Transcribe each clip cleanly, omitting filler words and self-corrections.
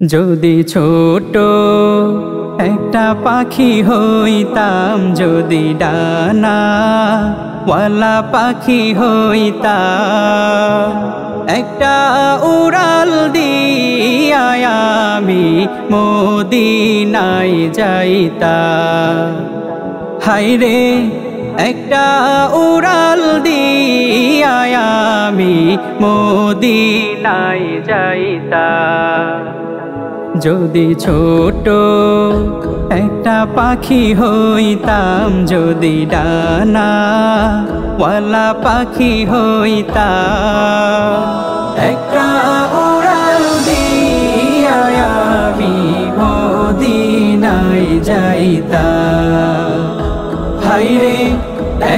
যদি ছোট একটা পাখি হইতাম, যদি ডানা ওয়ালা পাখি হইতাম, একটা উড়াল দিয়া আমি মদিনায় যাইতাম। হায়রে একটা উড়াল দিয়া আমি মদিনায় যাইতাম। যদি ছোট একটা পাখি হইতাম, যদি ডানা ওয়ালা পাখি হইতাম, একটা উড়াল দিয়া আমি মদিনায় যাইতাম। হায়রে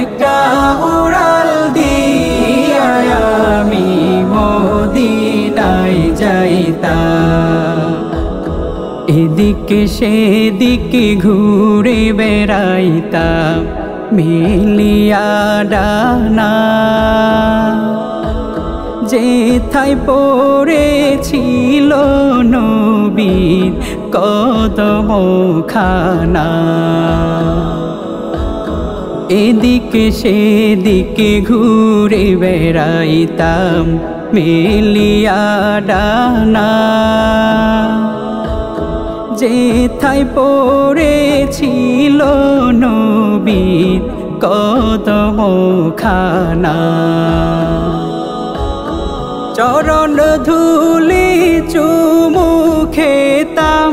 একটা উড়াল দিয়া আমি মদিনায় যাইতাম। এদিকে সেদিকে ঘুরে বেড়াইতাম মিলিয়া ডানা, যেথায় পড়েছিল নবীর কদমখানা। এদিকে সেদিকে ঘুরে বেড়াইতাম মিলিয়া ডানা, যেথায় পড়েছিল নবীর কদমখানা। চরণ ধুলি চুমু খেতাম,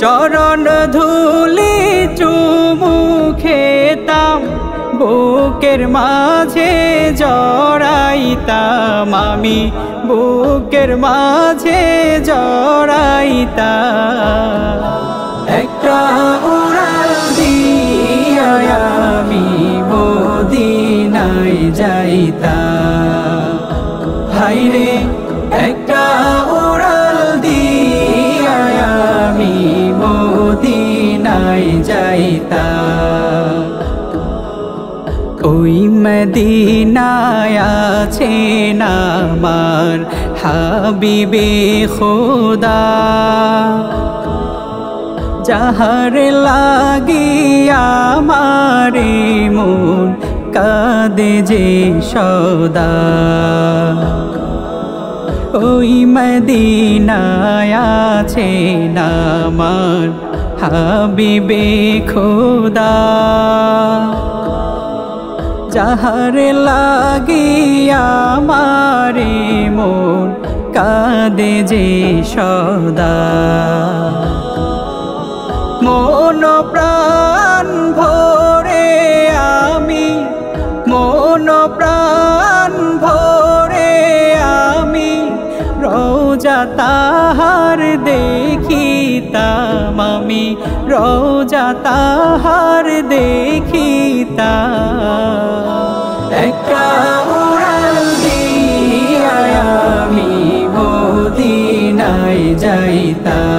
চরণ ধুলি চুমু খেতাম, বুকের মাঝে জড়াইতাম আমি, বুকের মাঝে জড়াইতাম। একটা উড়াল দিয়া আমি মদিনায় যাইতাম। হায়রে একটা উড়াল দিয়া আমি মদিনায় যাইতাম। ওই মদিনায় আছেন আমার হাবিবে খোদা, যাহার লাগিয়া আমারে মন কাঁদে যে সদা। ওই মদিনায় আছেন আমার হাবিবে খোদা, যাহার লাগিয়া আমারে মন কাঁদে যে সদা। মন প্রাণ ভরে আমি, মন প্রাণ ভরে আমি রোজা তাহার দেখিতাম আমি, রোজা তাহার দেখিতাম। একটা উড়াল দিয়া আমি মদিনায় যাইতাম।